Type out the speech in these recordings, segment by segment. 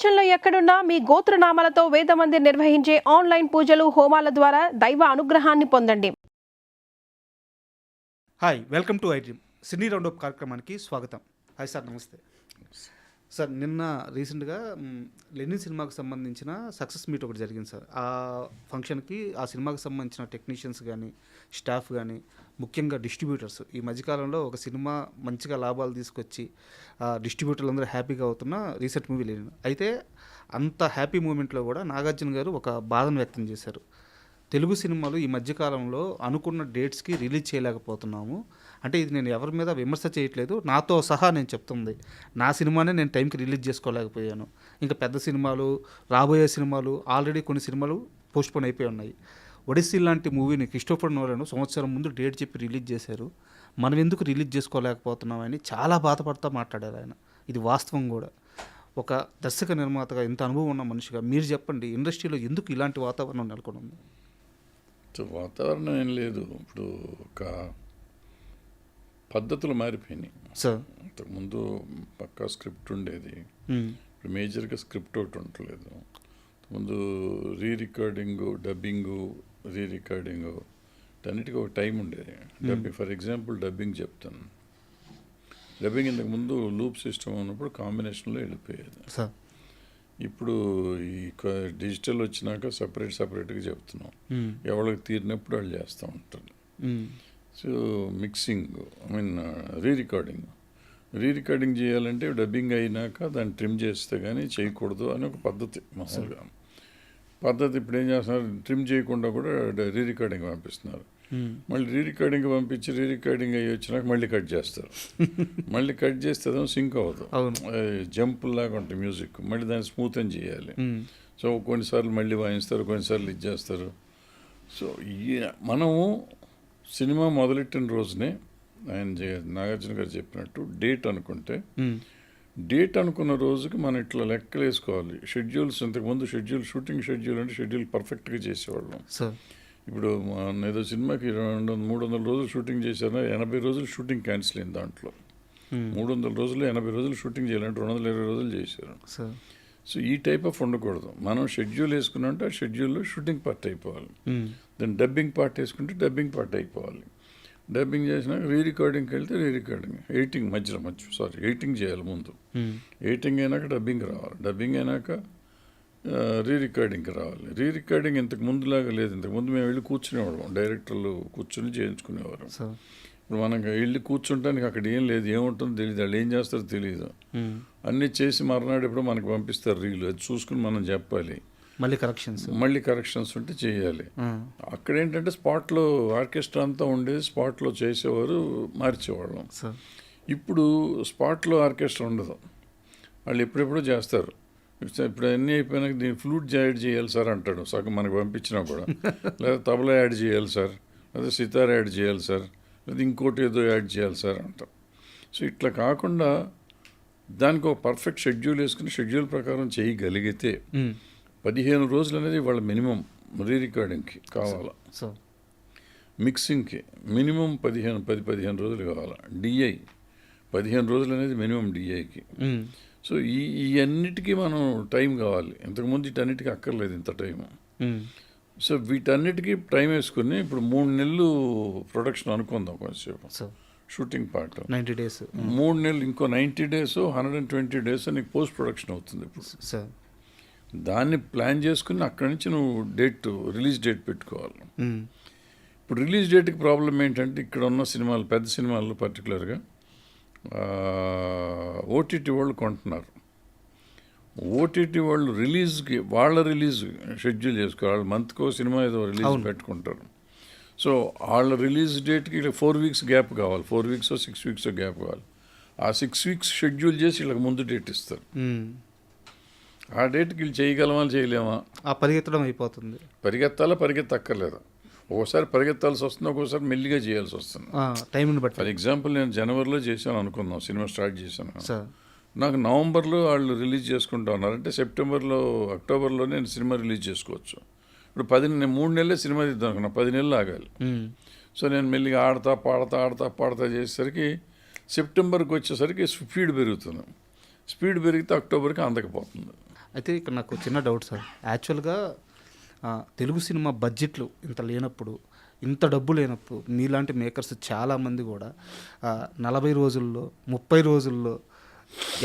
ప్రపంచంలో ఎక్కడున్నా మీ గోత్రనామాలతో వేదమందిర్ నిర్వహించే ఆన్లైన్ పూజలు హోమాల ద్వారా దైవ అనుగ్రహాన్ని పొందండి. Hi, welcome to iDream. Cine roundup కార్యక్రమానికి స్వాగతం. హాయ్ సార్, నమస్తే సార్. నిన్న రీసెంట్గా లెనిన్ సినిమాకి సంబంధించిన సక్సెస్ మీట్ ఒకటి జరిగింది సార్. ఆ ఫంక్షన్కి ఆ సినిమాకి సంబంధించిన టెక్నీషియన్స్ కానీ స్టాఫ్ కానీ ముఖ్యంగా డిస్ట్రిబ్యూటర్స్ ఈ మధ్యకాలంలో ఒక సినిమా మంచిగా లాభాలు తీసుకొచ్చి డిస్ట్రిబ్యూటర్లు అందరూ హ్యాపీగా అవుతున్న రీసెంట్ మూవీ లెనిన్. అయితే అంత హ్యాపీ మూమెంట్లో కూడా నాగార్జున గారు ఒక బాధను వ్యక్తం చేశారు. తెలుగు సినిమాలు ఈ మధ్యకాలంలో అనుకున్న డేట్స్కి రిలీజ్ చేయలేకపోతున్నాము. అంటే ఇది నేను ఎవరి మీద విమర్శ చేయట్లేదు, నాతో సహా నేను చెప్తుంది. నా సినిమానే నేను టైంకి రిలీజ్ చేసుకోలేకపోయాను. ఇంకా పెద్ద సినిమాలు, రాబోయే సినిమాలు, ఆల్రెడీ కొన్ని సినిమాలు పోస్ట్పోన్ అయిపోయి ఉన్నాయి. ఒడిస్సీ లాంటి మూవీని క్రిస్టోఫర్ నోలన్ సంవత్సరం ముందు డేట్ చెప్పి రిలీజ్ చేశారు. మనం ఎందుకు రిలీజ్ చేసుకోలేకపోతున్నామని చాలా బాధపడతా మాట్లాడారు ఆయన. ఇది వాస్తవం కూడా. ఒక దర్శక నిర్మాతగా ఇంత అనుభవం ఉన్న మనిషిగా మీరు చెప్పండి, ఇండస్ట్రీలో ఎందుకు ఇలాంటి వాతావరణం నెలకొని ఉంది? వాతావరణం ఏం లేదు. ఇప్పుడు ఒక పద్ధతులు మారిపోయినాయి సార్. అంతకుముందు పక్కా స్క్రిప్ట్ ఉండేది, ఇప్పుడు మేజర్గా స్క్రిప్ట్ ఒకటి ఉండలేదు. ముందు రీ రికార్డింగు, డబ్బింగు, రీ రికార్డింగు అన్నిటికీ ఒక టైం ఉండేది. డబ్బింగ్ ఫర్ ఎగ్జాంపుల్ డబ్బింగ్ చెప్తాను. డబ్బింగ్ ఇంతకుముందు లూప్ సిస్టమ్ ఉన్నప్పుడు కాంబినేషన్లో వెళ్ళిపోయేది. సార్ ఇప్పుడు ఈ డిజిటల్ వచ్చినాక సపరేట్గా చెప్తున్నాం. ఎవరికి తీరినప్పుడు వాళ్ళు చేస్తూ ఉంటారు. సో మిక్సింగ్, రీ రికార్డింగ్ చేయాలంటే డబ్బింగ్ అయినాక దాన్ని ట్రిమ్ చేస్తే కానీ చేయకూడదు అని ఒక పద్ధతి. మామూలుగా పద్ధతి ఇప్పుడు ఏం చేస్తున్నారు, ట్రిమ్ చేయకుండా కూడా రీ రికార్డింగ్ పంపిస్తున్నారు. మళ్ళీ రీ రికార్డింగ్ పంపించి రీ రికార్డింగ్ అయ్యి వచ్చినాక మళ్ళీ కట్ చేస్తారు. మళ్ళీ కట్ చేస్తే అదేమో సింక్ అవ్వదు, జంప్ లాగా ఉంటుంది మ్యూజిక్. మళ్ళీ దాన్ని స్మూత్ అని చేయాలి. సో కొన్నిసార్లు మళ్ళీ వాయిస్తారు, కొన్నిసార్లు ఇది చేస్తారు. సో మనము సినిమా మొదలెట్టిన రోజునే ఆయన నాగార్జున గారు చెప్పినట్టు డేట్ అనుకుంటే, డేట్ అనుకున్న రోజుకి మనం ఇట్లా లెక్కలు వేసుకోవాలి. షెడ్యూల్స్ ఇంతకుముందు షూటింగ్ షెడ్యూల్ అంటే షెడ్యూల్ పర్ఫెక్ట్గా చేసేవాళ్ళం. ఇప్పుడు ఏదో సినిమాకి 300 రోజులు షూటింగ్ చేశారు, 80 రోజులు షూటింగ్ క్యాన్సిల్ అయింది. దాంట్లో 300 రోజులు 80 రోజులు షూటింగ్ చేయాలంటే 220 రోజులు చేశారు. సో ఈ టైప్ ఆఫ్ ఉండకూడదు. మనం షెడ్యూల్ వేసుకున్నామంటే ఆ షెడ్యూల్లో షూటింగ్ పార్ట్ అయిపోవాలి. దాన్ని డబ్బింగ్ పార్ట్ వేసుకుంటే డబ్బింగ్ పార్ట్ అయిపోవాలి. డబ్బింగ్ చేసినాక రీ రికార్డింగ్కి వెళ్తే రీ రికార్డింగ్, ఎడిటింగ్ చేయాలి ముందు. ఎడిటింగ్ అయినాక డబ్బింగ్ రావాలి, డబ్బింగ్ అయినాక రీ రికార్డింగ్కి రావాలి. రీ రికార్డింగ్ ఇంతకు ముందులాగా లేదు. ఇంతకుముందు మేము వెళ్ళి కూర్చునేవాళ్ళం, డైరెక్టర్లు కూర్చొని చేయించుకునేవారు. ఇప్పుడు మనకి వెళ్ళి కూర్చుంటానికి అక్కడ ఏం లేదు, ఏముంటుందో తెలియదు, వాళ్ళు ఏం చేస్తారో తెలియదు. అన్నీ చేసి మర్నాడు ఎప్పుడో మనకు పంపిస్తారు రీలు, అది చూసుకుని మనం చెప్పాలి. మళ్ళీ కరెక్షన్స్ ఉంటే చేయాలి. అక్కడ ఏంటంటే స్పాట్లో ఆర్కెస్ట్రా అంతా ఉండేది, స్పాట్లో చేసేవారు, మార్చేవాళ్ళం. ఇప్పుడు స్పాట్లో ఆర్కెస్ట్రా ఉండదు, వాళ్ళు ఎప్పుడెప్పుడో చేస్తారు. ఇప్పుడు అన్నీ అయిపోయినాక దీన్ని ఫ్లూట్ యాడ్ చేయాలి సార్ అంటాడు సగం మనకు పంపించినా కూడా, లేదా తబలా యాడ్ చేయాలి సార్, లేదా సితార్ యాడ్ చేయాలి సార్, లేదా ఇంకోటి ఏదో యాడ్ చేయాలి సార్ అంటాం. సో ఇట్లా కాకుండా దానికి ఒక పర్ఫెక్ట్ షెడ్యూల్ వేసుకుని షెడ్యూల్ ప్రకారం చేయగలిగితే 15 రోజులు అనేది వాళ్ళ మినిమం రీ రికార్డింగ్కి కావాలా, మిక్సింగ్కి మినిమం 10-15 రోజులు కావాలా, డిఐ 15 రోజులు అనేది మినిమం డిఐకి. సో ఈ అన్నిటికీ మనం టైం కావాలి. ఇంతకుముందు వీటన్నిటికీ అక్కర్లేదు ఇంత టైము. సో వీటన్నిటికీ టైం వేసుకుని ఇప్పుడు 3 నెలలు ప్రొడక్షన్ అనుకుందాం కొంచెంసేపు, షూటింగ్ పార్ట్ 90 డేస్, 3 నెలలు, ఇంకో 90 డేస్ 120 డేస్ నీకు పోస్ట్ ప్రొడక్షన్ అవుతుంది. ఇప్పుడు దాన్ని ప్లాన్ చేసుకుని అక్కడి నుంచి నువ్వు రిలీజ్ డేట్ పెట్టుకోవాలి. ఇప్పుడు రిలీజ్ డేట్కి ప్రాబ్లం ఏంటంటే ఇక్కడ ఉన్న సినిమాలు, పెద్ద సినిమాలు పర్టికులర్గా ఓటీటీ వాళ్ళు కొంటున్నారు. ఓటీటీ వాళ్ళు రిలీజ్కి వాళ్ళ రిలీజ్ షెడ్యూల్ చేసుకోవాలి. వాళ్ళ మంత్కో సినిమా ఏదో రిలీజ్ పెట్టుకుంటారు. సో వాళ్ళ రిలీజ్ డేట్కి ఇలా 4 వీక్స్ గ్యాప్ కావాలి, 4 వీక్స్ 6 వీక్స్ గ్యాప్ కావాలి. ఆ 6 వీక్స్ షెడ్యూల్ చేసి వీళ్ళకి ముందు డేట్ ఇస్తారు. ఆ డేట్కి వీళ్ళు చేయగలమా చేయలేమా, పరిగెత్తడం అయిపోతుంది. పరిగెత్తక్కర్లేదు. ఒక్కోసారి పరిగెత్తాల్సి వస్తుంది, ఒక్కోసారి మెల్లిగా చేయాల్సి వస్తుంది టైంని బట్టి. ఫర్ ఎగ్జాంపుల్ నేను జనవరిలో చేశాను అనుకుందాం, సినిమా స్టార్ట్ చేశాను. నాకు నవంబర్లో వాళ్ళు రిలీజ్ చేసుకుంటా ఉన్నారు అంటే సెప్టెంబర్లో, అక్టోబర్లో నేను సినిమా రిలీజ్ చేసుకోవచ్చు. ఇప్పుడు 3 నెలలే సినిమా తీద్దాం అనుకున్నా, 10 నెలలు ఆగాలి. సో నేను మెల్లిగా ఆడతా పాడతా చేసేసరికి సెప్టెంబర్కి వచ్చేసరికి స్పీడ్ పెరుగుతుంది. స్పీడ్ పెరిగితే అక్టోబర్కి అందకపోతుంది. అయితే ఇక్కడ నాకు చిన్న డౌట్ సార్. యాక్చువల్గా తెలుగు సినిమా బడ్జెట్లు ఇంత లేనప్పుడు, ఇంత డబ్బు లేనప్పుడు మీలాంటి మేకర్స్ చాలామంది కూడా 40 రోజుల్లో, 30 రోజుల్లో,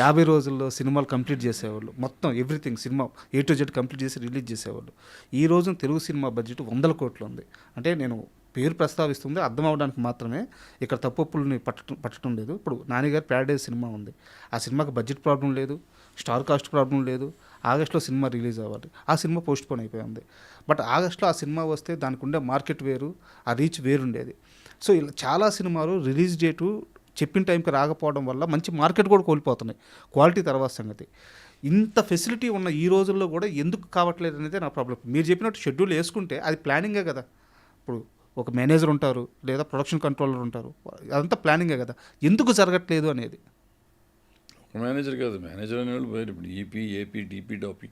50 రోజుల్లో సినిమాలు కంప్లీట్ చేసేవాళ్ళు. మొత్తం everything cinema A to Z complete చేసి రిలీజ్ చేసేవాళ్ళు. ఈ రోజున తెలుగు సినిమా బడ్జెట్ 100 కోట్లు ఉంది. అంటే నేను పేరు ప్రస్తావిస్తుంది అర్థం అవడానికి మాత్రమే, ఇక్కడ తప్పుల్ని పట్టడం లేదు. ఇప్పుడు నానిగారి ప్యారడైజ్ సినిమా ఉంది, ఆ సినిమాకి బడ్జెట్ ప్రాబ్లం లేదు, స్టార్ కాస్ట్ ప్రాబ్లం లేదు. ఆగస్ట్లో సినిమా రిలీజ్ అవ్వాలి, ఆ సినిమా పోస్ట్ పోన్ అయిపోయింది. బట్ ఆగస్ట్లో ఆ సినిమా వస్తే దానికి ఉండే మార్కెట్ వేరు, ఆ రీచ్ వేరుండేది. సో ఇలా చాలా సినిమాలు రిలీజ్ డేటు చెప్పిన టైంకి రాకపోవడం వల్ల మంచి మార్కెట్ కూడా కోల్పోతున్నాయి. క్వాలిటీ తర్వాత సంగతి. ఇంత ఫెసిలిటీ ఉన్న ఈ రోజుల్లో కూడా ఎందుకు కావట్లేదు అనేది నా ప్రాబ్లం. మీరు చెప్పినట్టు షెడ్యూల్ వేసుకుంటే అది ప్లానింగే కదా. ఇప్పుడు ఒక మేనేజర్ ఉంటారు, లేదా ప్రొడక్షన్ కంట్రోలర్ ఉంటారు, అదంతా ప్లానింగే కదా. ఎందుకు జరగట్లేదు అనేది. ఒక మేనేజర్ కాదు, మేనేజర్ అనేవాళ్ళు వేరు. ఇప్పుడు EP, AP, DP, DOP,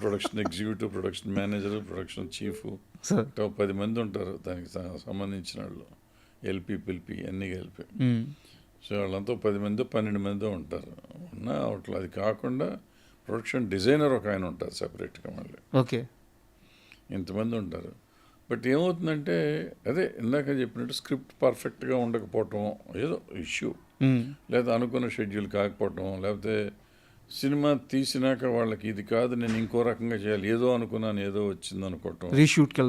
production executive, production manager, production chief, 10 మంది ఉంటారు దానికి సంబంధించిన వాళ్ళు. ఎల్పి, పిల్పి అన్నీ కలిపి. సో వాళ్ళంతా 10 మంది 12 మంది ఉంటారు. అట్లా అది కాకుండా ప్రొడక్షన్ డిజైనర్ ఒక ఆయన ఉంటారు సెపరేట్గా మళ్ళీ. ఓకే, ఇంతమంది ఉంటారు. బట్ ఏమవుతుందంటే అదే ఇందాక చెప్పినట్టు స్క్రిప్ట్ పర్ఫెక్ట్గా ఉండకపోవటం ఏదో ఇష్యూ, లేదా అనుకున్న షెడ్యూల్ కాకపోవటం, లేకపోతే సినిమా తీసినాక వాళ్ళకి ఇది కాదు నేను ఇంకో రకంగా చేయాలి, ఏదో అనుకున్నాను ఏదో వచ్చింది అనుకోవటం, రీషూట్కి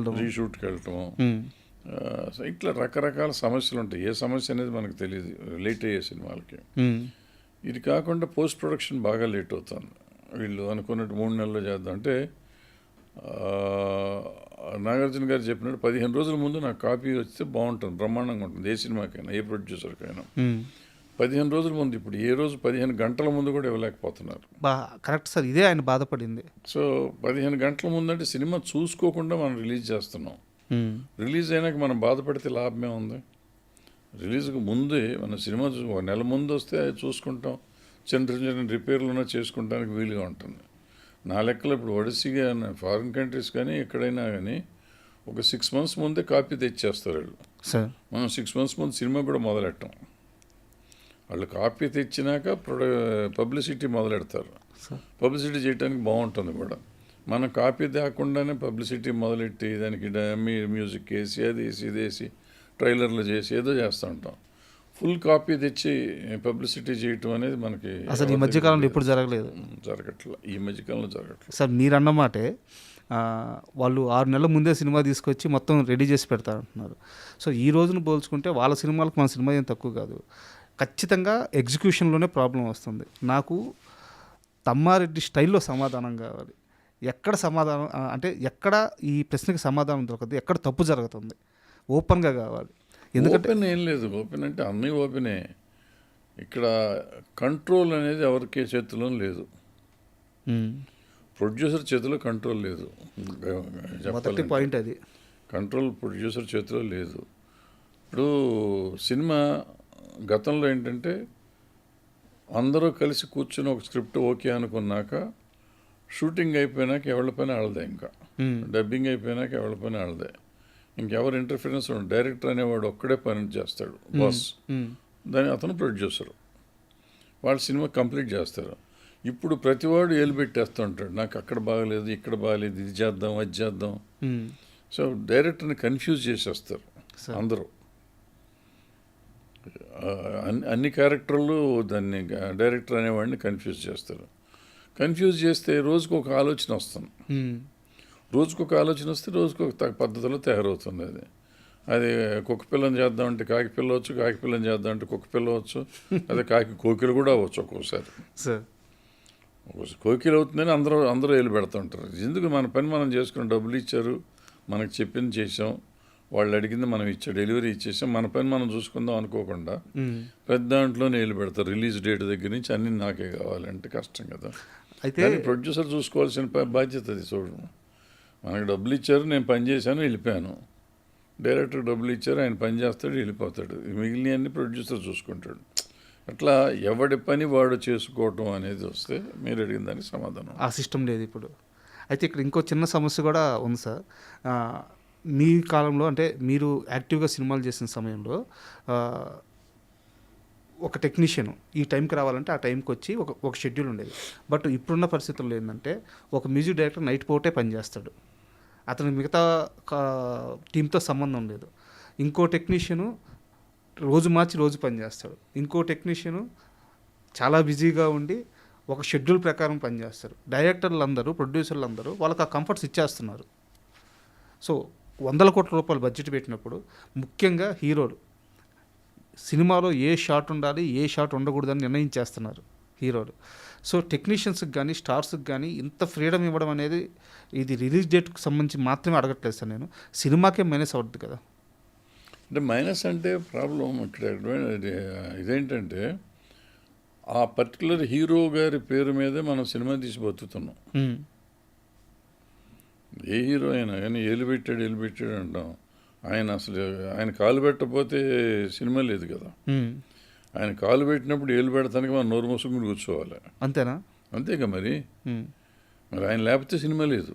వెళ్ళటం. సో ఇట్లా రకరకాల సమస్యలు ఉంటాయి. ఏ సమస్య అనేది మనకు తెలియదు లేట్ అయ్యే సినిమాలకి. ఇది కాకుండా పోస్ట్ ప్రొడక్షన్ బాగా లేట్ అవుతుంది. వీళ్ళు అనుకున్నట్టు 3 నెలల్లో చేద్దాం అంటే, నాగార్జున గారు చెప్పినట్టు 15 రోజుల ముందు నాకు కాపీ వస్తే బాగుంటుంది, బ్రహ్మాండంగా ఉంటుంది. ఏ సినిమాకైనా, ఏ ప్రొడ్యూసర్కైనా 15 రోజుల ముందు. ఇప్పుడు ఏ రోజు 15 గంటల ముందు కూడా ఇవ్వలేకపోతున్నారు. కరెక్ట్ సార్, ఇదే ఆయన బాధపడింది. సో 15 గంటల ముందు అంటే సినిమా చూసుకోకుండా మనం రిలీజ్ చేస్తున్నాం. రిలీజ్ అయినాక మనం బాధపడితే లాభమే ఉంది. రిలీజ్కి ముందే మన సినిమా 1 నెల ముందు వస్తే అది చూసుకుంటాం, చిన్న చిన్న రిపేర్లు చేసుకుంటానికి వీలుగా ఉంటుంది. నా లెక్కలో ఇప్పుడు ఒడిసిగా ఫారిన్ కంట్రీస్ కానీ ఎక్కడైనా కానీ ఒక 6 months ముందే కాపీ తెచ్చేస్తారు వాళ్ళు. మనం 6 months ముందు సినిమా కూడా మొదలెట్టాం. వాళ్ళు కాపీ తెచ్చినాక పబ్లిసిటీ మొదలెడతారు. పబ్లిసిటీ చేయడానికి బాగుంటుంది కూడా. మనం కాపీ తేకుండానే పబ్లిసిటీ మొదలెట్టి దానికి మ్యూజిక్ వేసి అది వేసి ఇది వేసి ట్రైలర్లు చేసి ఏదో చేస్తూ ఉంటాం. ఫుల్ కాపీ తెచ్చి పబ్లిసిటీ చేయటం అనేది మనకి అసలు ఈ మధ్యకాలంలో ఎప్పుడు జరగట్లేదు. ఈ మధ్యకాలంలో జరగట్లేదు. సార్ మీరు అన్నమాటే, వాళ్ళు 6 నెలల ముందే సినిమా తీసుకొచ్చి మొత్తం రెడీ చేసి పెడతారంటున్నారు. సో ఈ రోజును పోల్చుకుంటే వాళ్ళ సినిమాలకు మన సినిమా ఏం తక్కువ కాదు. ఖచ్చితంగా ఎగ్జిక్యూషన్లోనే ప్రాబ్లం వస్తుంది. నాకు తమ్మారెడ్డి స్టైల్లో సమాధానం కావాలి. ఎక్కడ సమాధానం అంటే ఎక్కడ ఈ ప్రశ్నకి సమాధానం దొరకదు, ఎక్కడ తప్పు జరుగుతుంది, ఓపెన్గా కావాలి. ఎందుకంటే ఓపెన్ ఏం లేదు, ఓపెన్ అంటే అన్నీ ఓపెనే. ఇక్కడ కంట్రోల్ అనేది ఎవరికి చేతిలో లేదు. ప్రొడ్యూసర్ చేతిలో కంట్రోల్ లేదు. మొదటి పాయింట్ అది. కంట్రోల్ ప్రొడ్యూసర్ చేతిలో లేదు. ఇప్పుడు సినిమా గతంలో ఏంటంటే అందరూ కలిసి కూర్చుని ఒక స్క్రిప్ట్ ఓకే అనుకున్నాక షూటింగ్ అయిపోయినాక ఎవరి పైన ఆడదే, ఇంకా డబ్బింగ్ అయిపోయినాక ఎవరి పైన ఆడదే, ఇంకెవరు ఇంటర్ఫిరెన్స్ ఉండదు. డైరెక్టర్ అనేవాడు ఒక్కడే పని చేస్తాడు, బాస్. దాని అతను ప్రొడ్యూసర్, వాళ్ళు సినిమా కంప్లీట్ చేస్తారు. ఇప్పుడు ప్రతివాడు ఏలు పెట్టేస్తూ ఉంటాడు, నాకు అక్కడ బాగలేదు, ఇక్కడ బాగలేదు, ఇది చేద్దాం, అది చేద్దాం. సో డైరెక్టర్ని కన్ఫ్యూజ్ చేసేస్తారు అందరూ. అన్ని క్యారెక్టర్లు దాన్ని డైరెక్టర్ అనేవాడిని కన్ఫ్యూజ్ చేస్తారు. కన్ఫ్యూజ్ చేస్తే రోజుకు ఒక ఆలోచన వస్తుంది. రోజుకొక ఆలోచన వస్తే రోజుకొక పద్ధతిలో తయారవుతుంది. అది కుక్క పిల్లని చేద్దామంటే కాకి పిల్ల వచ్చు, కాకి పిల్లని చేద్దామంటే కుక్క పిల్ల వచ్చు, అదే కాకి కోకిలు కూడా అవ్వచ్చు ఒక్కోసారి. కోకిలు అవుతుందని అందరూ ఏలు పెడుతుంటారు. ఎందుకు మన పని మనం చేసుకుని డబ్బులు ఇచ్చారు, మనకు చెప్పింది చేసాం, వాళ్ళు అడిగింది మనం ఇచ్చాం, డెలివరీ ఇచ్చేసాం, మన పని మనం చూసుకుందాం అనుకోకుండా పెద్ద దాంట్లోనే ఏలు పెడతారు. రిలీజ్ డేట్ దగ్గర నుంచి అన్ని నాకే కావాలంటే కష్టం కదా. అయితే ప్రొడ్యూసర్ చూసుకోవాల్సిన బాధ్యత అది. చూడు, మనకు డబ్బులు ఇచ్చారు, నేను పని చేశాను, వెళ్ళిపోయాను. డైరెక్టర్ డబ్బులు ఇచ్చారు, ఆయన పని చేస్తాడు, వెళ్ళిపోతాడు. మిగిలినవన్నీ ప్రొడ్యూసర్ చూసుకుంటాడు. అట్లా ఎవడి పని వాడు చేసుకోవటం అనేది వస్తే మీరు అడిగిన దానికి సమాధానం. ఆ సిస్టమ్ లేదు ఇప్పుడు. అయితే ఇక్కడ ఇంకో చిన్న సమస్య కూడా ఉంది సార్. మీ కాలంలో అంటే మీరు యాక్టివ్గా సినిమాలు చేసిన సమయంలో ఒక టెక్నీషియన్ ఈ టైంకి రావాలంటే ఆ టైంకి వచ్చి ఒక షెడ్యూల్ ఉండేది. బట్ ఇప్పుడున్న పరిస్థితుల్లో ఏంటంటే ఒక మ్యూజిక్ డైరెక్టర్ నైట్ పూటే పనిచేస్తాడు, అతను మిగతా టీంతో సంబంధం లేదు. ఇంకో టెక్నీషియను రోజు మార్చి రోజు పనిచేస్తాడు, ఇంకో టెక్నీషియను చాలా బిజీగా ఉండి ఒక షెడ్యూల్ ప్రకారం పనిచేస్తారు. డైరెక్టర్లు అందరూ, ప్రొడ్యూసర్లు అందరూ వాళ్ళకి ఆ కంఫర్ట్స్ ఇచ్చేస్తున్నారు. సో 100 కోట్ల రూపాయలు బడ్జెట్ పెట్టినప్పుడు ముఖ్యంగా హీరోలు సినిమాలో ఏ షాట్ ఉండాలి, ఏ షాట్ ఉండకూడదని నిర్ణయించేస్తున్నారు హీరోలు. సో టెక్నీషియన్స్కి కానీ స్టార్స్కి కానీ ఇంత ఫ్రీడమ్ ఇవ్వడం అనేది ఇది రిలీజ్ డేట్కి సంబంధించి మాత్రమే అడగట్లేదు సార్, నేను సినిమాకే మైనస్ అవుతుంది కదా. అంటే మైనస్ అంటే ప్రాబ్లం ఇక్కడ ఇదేంటంటే ఆ పర్టికులర్ హీరో గారి పేరు మీదే మనం సినిమా తీసి బతుకుతున్నాం. ఏ హీరో అయినా కానీ ఏలు పెట్టాడు అంటాం. ఆయన అసలు ఆయన కాలు పెట్టకపోతే సినిమా లేదు కదా. ఆయన కాలు పెట్టినప్పుడు ఏలు పెడతానికి మనం నోరు మూసుకుని కూర్చోవాలి, అంతేనా? అంతేగా మరి. ఆయన లేకపోతే సినిమా లేదు.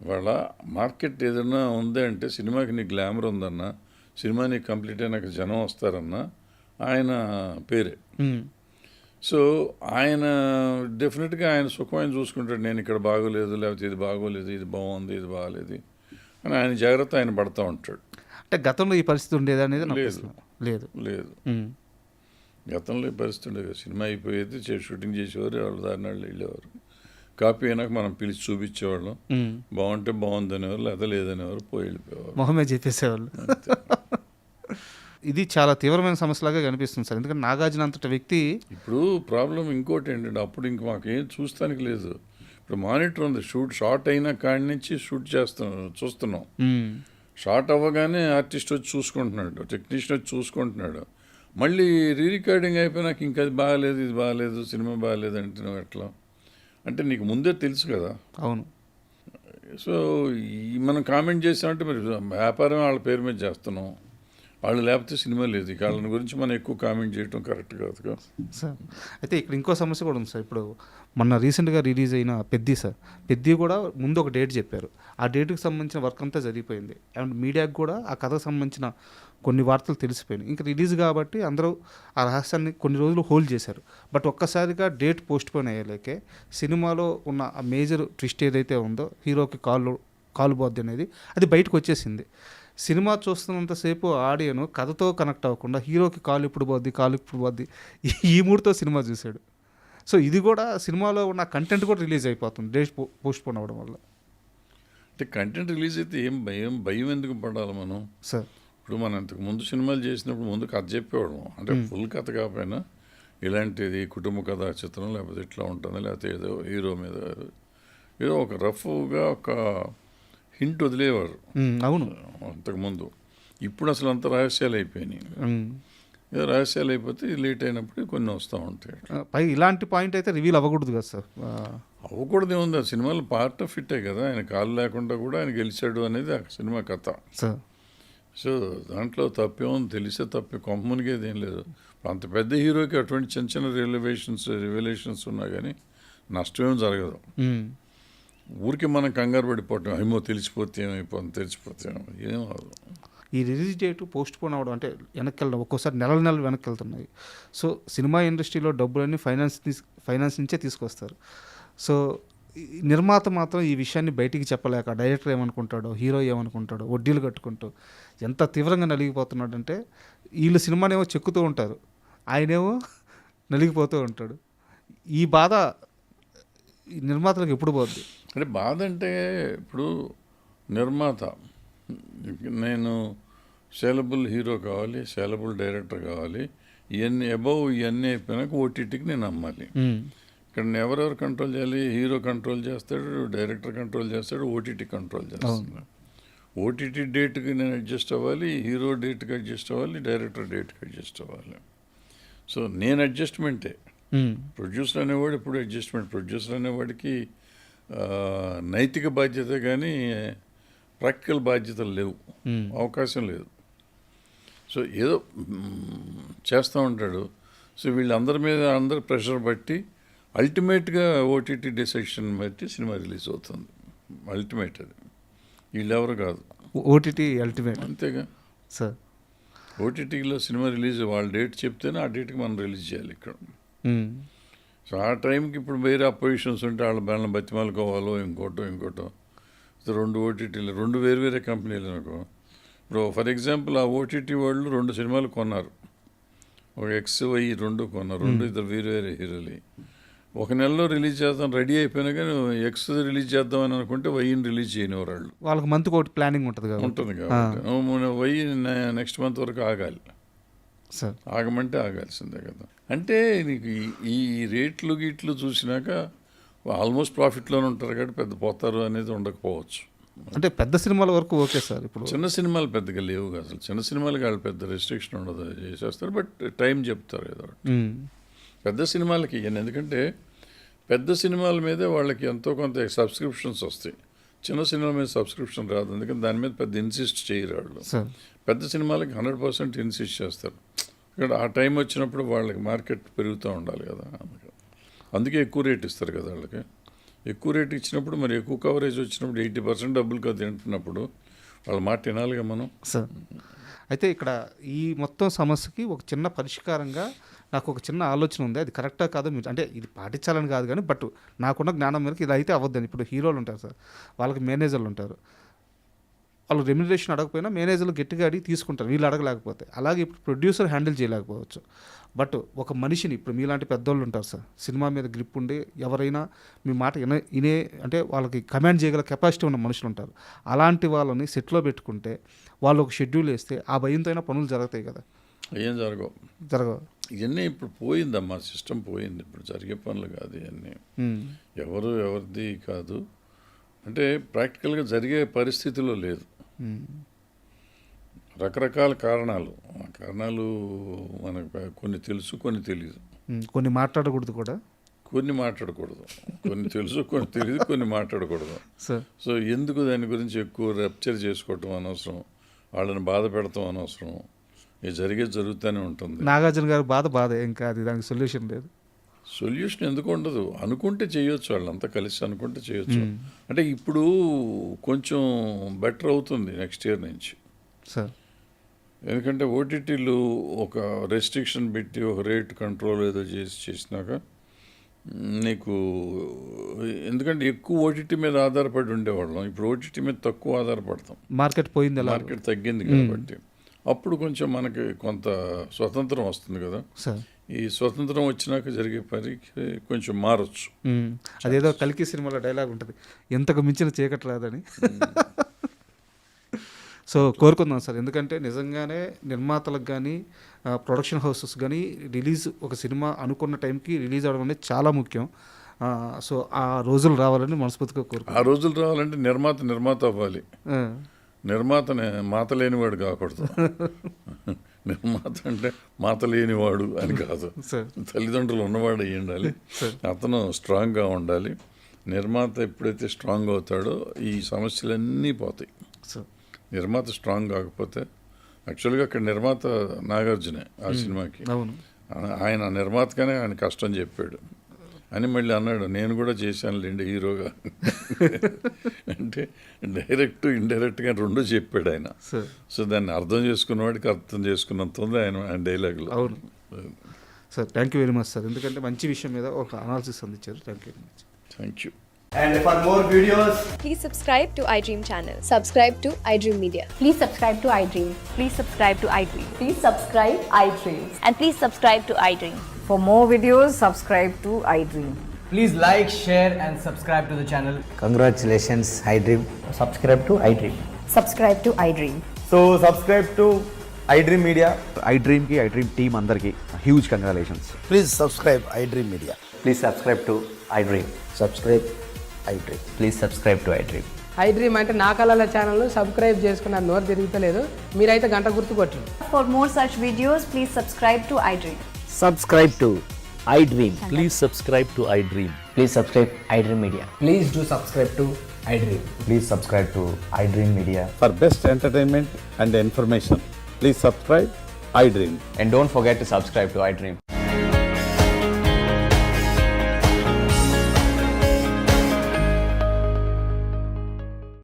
వాళ్ళ మార్కెట్ ఏదన్నా ఉంది అంటే సినిమాకి నీకు గ్లామర్ ఉందన్నా, సినిమా నీకు కంప్లీట్ అయినాక జనం వస్తారన్నా ఆయన పేరే. సో ఆయన డెఫినెట్గా ఆయన సుఖం ఆయన చూసుకుంటాడు. నేను ఇక్కడ బాగోలేదు, లేకపోతే ఇది బాగోలేదు, ఇది బాగుంది, ఇది బాగాలేదు అని ఆయన జాగ్రత్త ఆయన పడుతూ ఉంటాడు. అంటే గతంలో ఈ పరిస్థితి ఉండేది అనేది లేదు. గతంలో ఈ పరిస్థితి ఉండేది. సినిమా అయిపోయేది, షూటింగ్ చేసేవారు, వాళ్ళ దారిని వాళ్ళు వెళ్ళేవారు. కాపీ అయినాక మనం పిలిచి చూపించేవాళ్ళం, బాగుంటే బాగుంది అనేవారు, లేదా లేదనేవారు, పోయి వెళ్ళిపోయేవారు, మొహమే చెప్పేసేవాళ్ళు. ఇది చాలా తీవ్రమైన సమస్యలాగా కనిపిస్తుంది సార్, ఎందుకంటే నాగార్జున అంతటి వ్యక్తి. ఇప్పుడు ప్రాబ్లం ఇంకోటి ఏంటంటే అప్పుడు ఇంక మాకేం చూస్తానికి లేదు. ఇప్పుడు మానిటర్ ఉంది, షార్ట్ అయినా కాడి నుంచి షూట్ చూస్తున్నాం. షార్ట్ అవ్వగానే ఆర్టిస్ట్ వచ్చి చూసుకుంటున్నాడు, టెక్నీషియన్ వచ్చి చూసుకుంటున్నాడు. మళ్ళీ రీ రికార్డింగ్ అయిపోయినాక ఇంకా అది బాగాలేదు, ఇది బాగాలేదు, సినిమా బాగాలేదు అంటే నువ్వు ఎట్లా అంటే నీకు ముందే తెలుసు కదా. అవును. సో మనం కామెంట్ చేసామంటే మరి వ్యాపారం వాళ్ళ పేరు మీద చేస్తున్నాం, వాళ్ళు లేకపోతే సినిమా లేదు. ఇక వాళ్ళని గురించి మనం ఎక్కువ కామెంట్ చేయడం కరెక్ట్ కాదు సార్. అయితే ఇక్కడ ఇంకో సమస్య కూడా ఉంది సార్. ఇప్పుడు మొన్న రీసెంట్గా రిలీజ్ అయిన పెద్ది సార్, పెద్ది కూడా ముందు ఒక డేట్ చెప్పారు. ఆ డేట్కి సంబంధించిన వర్క్ అంతా జరిగిపోయింది, అండ్ మీడియాకి కూడా ఆ కథకు సంబంధించిన కొన్ని వార్తలు తెలిసిపోయినాయి. ఇంకా రిలీజ్ కాబట్టి అందరూ ఆ రహస్యాన్ని కొన్ని రోజులు హోల్డ్ చేశారు. బట్ ఒక్కసారిగా డేట్ పోస్ట్పోన్ అయ్యేలేకే సినిమాలో ఉన్న ఆ మేజర్ ట్విస్ట్ ఏదైతే ఉందో, హీరోకి కాలు బోద్ది అనేది, అది బయటకు వచ్చేసింది. సినిమా చూస్తున్నంతసేపు ఆడియను కథతో కనెక్ట్ అవ్వకుండా హీరోకి కాలు ఇప్పుడు పోద్ది ఈ మూడుతో సినిమా చూశాడు. సో ఇది కూడా సినిమాలో ఉన్న కంటెంట్ కూడా రిలీజ్ అయిపోతుంది డేట్ పోస్ట్పోన్ అవ్వడం వల్ల. అంటే కంటెంట్ రిలీజ్ అయితే ఏం భయం ఎందుకు పడాలి మనం సార్? ఇప్పుడు మనం ఇంతకు ముందు సినిమాలు చేసినప్పుడు ముందు కథ చెప్పేవాళ్ళం, అంటే ఫుల్ కథ కాకపోయినా ఇలాంటిది కుటుంబ కథా చిత్రం, లేకపోతే ఇట్లా ఉంటుంది, లేకపోతే ఏదో హీరో మీద ఏదో ఒక రఫ్గా ఒక హింట్ వదిలేవారు. అవును, అంతకుముందు. ఇప్పుడు అసలు అంత రహస్యాలు అయిపోయినాయి. ఏదో రహస్యాలు అయిపోతే లేట్ అయినప్పుడు కొన్ని వస్తూ ఉంటాయి. పై ఇలాంటి పాయింట్ అయితే రివీల్ అవ్వకూడదు కదా సార్? అవ్వకూడదు ఏముంది, ఆ సినిమాలో పార్ట్ ఆఫ్ ఇట్టే కదా. ఆయన కాలు లేకుండా కూడా ఆయన గెలిచాడు అనేది ఆ సినిమా కథ సార్. సో దాంట్లో తప్పేమో తెలిసే తప్పే కొంపమునిగేది ఏం లేదు. అంత పెద్ద హీరోకి అటువంటి చిన్న చిన్న రివలేషన్స్ ఉన్నా కానీ నష్టమేం జరగదు. ఊరికి మనం కంగారు పడిపోవటం, ఏమో తెలిసిపోతే ఏం అవ్వదు. ఈ రిలీజ్ డేట్ పోస్ట్ పోన్ అవ్వడం అంటే వెనక్కి వెళ్ళడం, ఒక్కోసారి నెలలు వెనక్కి వెళ్తున్నాయి. సో సినిమా ఇండస్ట్రీలో డబ్బులన్నీ ఫైనాన్స్ నుంచే తీసుకొస్తారు. సో నిర్మాత మాత్రం ఈ విషయాన్ని బయటికి చెప్పలేక డైరెక్టర్ ఏమనుకుంటాడో, హీరో ఏమనుకుంటాడో, వడ్డీలు కట్టుకుంటూ ఎంత తీవ్రంగా నలిగిపోతున్నాడంటే, వీళ్ళు సినిమానేమో చెక్కుతూ ఉంటారు, ఆయనేమో నలిగిపోతూ ఉంటాడు. ఈ బాధ నిర్మాతలకు ఎప్పుడు పోద్ది? అంటే బాధ అంటే ఇప్పుడు నిర్మాత, నేను సేలబుల్ హీరో కావాలి, సేలబుల్ డైరెక్టర్ కావాలి, ఇవన్నీ అయిపోయినాక ఓటీటీకి నేను అమ్మాలి. ఇక్కడ ఎవరెవరు కంట్రోల్ చేయాలి? హీరో కంట్రోల్ చేస్తాడు, డైరెక్టర్ కంట్రోల్ చేస్తాడు, ఓటీటీ కంట్రోల్ చేస్తాడు. ఓటీటీ డేట్కి నేను అడ్జస్ట్ అవ్వాలి, హీరో డేట్కి అడ్జస్ట్ అవ్వాలి, డైరెక్టర్ డేట్కి అడ్జస్ట్ అవ్వాలి. సో నేను అడ్జస్ట్మెంటే. ప్రొడ్యూసర్ అనేవాడు ఇప్పుడు అడ్జస్ట్మెంట్. ప్రొడ్యూసర్ అనేవాడికి నైతిక బాధ్యత కానీ ప్రాక్టికల్ బాధ్యతలు లేవు, అవకాశం లేదు. సో ఏదో చేస్తూ ఉంటాడు. సో వీళ్ళందరి మీద అందరి ప్రెషర్ బట్టి అల్టిమేట్గా ఓటీటీ డిసిషన్ బట్టి సినిమా రిలీజ్ అవుతుంది. అల్టిమేట్ అది, వీళ్ళెవరు కాదు. ఓటీటీ అల్టిమేట్, అంతేగా సార్. ఓటీటీలో సినిమా రిలీజ్ వాళ్ళ డేట్ చెప్తేనే ఆ డేట్కి మనం రిలీజ్ చేయాలి ఇక్కడ. సో ఆ టైంకి ఇప్పుడు వేరే అపోజిషన్స్ ఉంటే వాళ్ళని బతిమాలుకోవాలో ఇంకోటో 2 ఓటీటీలు 2 వేరే కంపెనీలు అనుకో. ఇప్పుడు ఫర్ ఎగ్జాంపుల్ ఆ ఓటీటీ వాళ్ళు 2 సినిమాలు కొన్నారు, ఒక XY 2 కొన్నారు, 2 ఇద్దరు వేరే హీరోలు. 1 నెలలో రిలీజ్ చేద్దాం రెడీ అయిపోయినా కానీ X రిలీజ్ చేద్దామని అనుకుంటే వైని రిలీజ్ చేయనివారు వాళ్ళు. వాళ్ళకి మంత్కి ఒకటి ప్లానింగ్ ఉంటుంది కాబట్టి వై నెక్స్ట్ మంత్ వరకు ఆగాలి సార్. ఆగమంటే ఆగాల్సిందే కదా. అంటే నీకు ఈ రేట్లు గీట్లు చూసినాక ఆల్మోస్ట్ ప్రాఫిట్లోనే ఉంటారు కాబట్టి పెద్ద పోతారు అనేది ఉండకపోవచ్చు. అంటే పెద్ద సినిమాల వరకు ఓకే సార్. ఇప్పుడు చిన్న సినిమాలు పెద్దగా లేవు అసలు. చిన్న సినిమాలకి వాళ్ళు పెద్ద రెస్ట్రిక్షన్ ఉండదు, చేసేస్తారు. బట్ టైం చెప్తారు ఏదో. పెద్ద సినిమాలకి ఎందుకంటే పెద్ద సినిమాల మీదే వాళ్ళకి ఎంతో కొంత సబ్స్క్రిప్షన్స్ వస్తాయి. చిన్న సినిమాల మీద సబ్స్క్రిప్షన్ రాదు, అందుకని దాని మీద పెద్ద ఇన్సిస్ట్ చేయరు వాళ్ళు. పెద్ద సినిమాలకి 100% ఇన్సిస్ట్ చేస్తారు. ఇక్కడ ఆ టైం వచ్చినప్పుడు వాళ్ళకి మార్కెట్ పెరుగుతూ ఉండాలి కదా, అందుకే ఎక్కువ రేట్ ఇస్తారు కదా వాళ్ళకి. ఎక్కువ రేట్ ఇచ్చినప్పుడు మరి ఎక్కువ కవరేజ్ వచ్చినప్పుడు 80% డబ్బులు కదా తింటున్నప్పుడు వాళ్ళ మాట వినాలిగా మనం. సార్ అయితే ఇక్కడ ఈ మొత్తం సమస్యకి ఒక చిన్న పరిష్కారంగా నాకు ఒక చిన్న ఆలోచన ఉంది. అది కరెక్టా కాదో మీరు అంటే ఇది పాటించాలని కాదు కానీ బట్ నాకున్న జ్ఞానం మేరకు ఇది అయితే అవ్వద్దని. ఇప్పుడు హీరోలు ఉంటారు సార్, వాళ్ళకి మేనేజర్లు ఉంటారు. వాళ్ళు రెమ్యునరేషన్ అడగకపోయినా మేనేజర్లు గట్టిగా అడిగి తీసుకుంటారు, వీళ్ళు అడగలేకపోతే. అలాగే ఇప్పుడు ప్రొడ్యూసర్ హ్యాండిల్ చేయలేకపోవచ్చు. బట్ ఒక మనిషిని ఇప్పుడు మీలాంటి పెద్దోళ్ళు ఉంటారు సార్, సినిమా మీద గ్రిప్ ఉండి ఎవరైనా మీ మాట వినే అంటే వాళ్ళకి కమాండ్ చేయగల కెపాసిటీ ఉన్న మనుషులు ఉంటారు. అలాంటి వాళ్ళని సెట్లో పెట్టుకుంటే వాళ్ళు ఒక షెడ్యూల్ వేస్తే ఆ భయంతో అయినా పనులు జరుగుతాయి కదా. ఏం జరగవు ఇవన్నీ. ఇప్పుడు పోయిందమ్మా, సిస్టమ్ పోయింది. ఇప్పుడు జరిగే పనులు కాదు ఇవన్నీ, ఎవరిది కాదు. అంటే ప్రాక్టికల్గా జరిగే పరిస్థితిలో లేదు. రకరకాల కారణాలు మనకు కొన్ని తెలుసు, కొన్ని తెలియదు. కొన్ని మాట్లాడకూడదు కూడా, కొన్ని తెలుసు, కొన్ని తెలియదు, కొన్ని మాట్లాడకూడదు. సో ఎందుకు దాని గురించి ఎక్కువ రప్చర్ చేసుకోవటం అనవసరం, వాళ్ళని బాధ పెడతాం అనవసరం. ఇది జరుగుతూనే ఉంటుంది. నాగార్జున గారు బాధ ఇంకా అది దానికి సొల్యూషన్ లేదు. సొల్యూషన్ ఎందుకు ఉండదు, అనుకుంటే చేయొచ్చు, వాళ్ళంతా కలిసి అనుకుంటే చేయొచ్చు. అంటే ఇప్పుడు కొంచెం బెటర్ అవుతుంది నెక్స్ట్ ఇయర్ నుంచి సార్. ఎందుకంటే ఓటీటీలు ఒక రెస్ట్రిక్షన్ పెట్టి ఒక రేట్ కంట్రోల్ ఏదో చేసినాక నీకు, ఎందుకంటే ఎక్కువ ఓటీటీ మీద ఆధారపడి ఉండేవాళ్ళం, ఇప్పుడు ఓటీటీ మీద తక్కువ ఆధారపడతాం. మార్కెట్ పోయింది, మార్కెట్ తగ్గింది కాబట్టి అప్పుడు కొంచెం మనకి కొంత స్వతంత్రం వస్తుంది కదా. ఈ స్వతంత్రం వచ్చినాక జరిగే పని కొంచెం మారచ్చు. అదేదో కల్కి సినిమాలో డైలాగ్ ఉంటుంది, ఎంతకు మించిన చీకటి రాదని. సో కోరుకుందాం సార్, ఎందుకంటే నిజంగానే నిర్మాతలకు కానీ ప్రొడక్షన్ హౌసెస్ కానీ ఒక సినిమా అనుకున్న టైంకి రిలీజ్ అవ్వడం అనేది చాలా ముఖ్యం. సో ఆ రోజులు రావాలని మనస్ఫూర్తిగా కోరుకుంటాం. ఆ రోజులు రావాలంటే నిర్మాత అవ్వాలి. నిర్మాతనే మాత లేనివాడు కాకూడదు. నిర్మాత అంటే మాత లేనివాడు అని కాదు, తల్లిదండ్రులు ఉన్నవాడు అయ్యి ఉండాలి. అతను స్ట్రాంగ్గా ఉండాలి. నిర్మాత ఎప్పుడైతే స్ట్రాంగ్ అవుతాడో ఈ సమస్యలన్నీ పోతాయి. నిర్మాత స్ట్రాంగ్ కాకపోతే, యాక్చువల్గా అక్కడ నిర్మాత నాగార్జునే ఆ సినిమాకి. ఆయన నిర్మాతగానే ఆయన కష్టం చెప్పాడు అని మళ్ళీ అన్నాడు, నేను కూడా చేశానులేండి హీరోగా. అంటే డైరెక్ట్ ఇండైరెక్ట్గా 2 చెప్పాడు ఆయన. సో దాన్ని అర్థం చేసుకున్నవాడికి అర్థం చేసుకున్నంత ఉంది ఆయన డైలాగ్లో. అవును sir, thank you very much sir, ఎందుకంటే మంచి విషయం మీద ఒక అనాలిసిస్ అందించారు. Thank you very much. Thank you. And for more videos, please subscribe to iDream channel. Subscribe to iDream Media. Please subscribe to iDream. Please subscribe to iDream. Please subscribe iDream. And please subscribe to iDream. For more videos, subscribe to iDream. please like, share and subscribe to the channel. Congratulations, iDream. Subscribe to iDream. Subscribe to iDream. So subscribe to iDream Media. iDream ki iDream team andarki huge congratulations. Please subscribe iDream Media. Please subscribe to iDream. Subscribe iDream. Please subscribe to iDream. iDream అంటే నా కళల channel subscribe చేసుకున్నారు, నోరు తిరుగుతలేదు, మీరైతే గంట గుర్తు కొట్టండి. For more such videos, please subscribe to iDream. Subscribe to iDream. Please subscribe to iDream. Please subscribe iDream Media. Please do subscribe to iDream. Please subscribe to iDream Media. For best entertainment and information, please subscribe iDream. And don't forget to subscribe to iDream.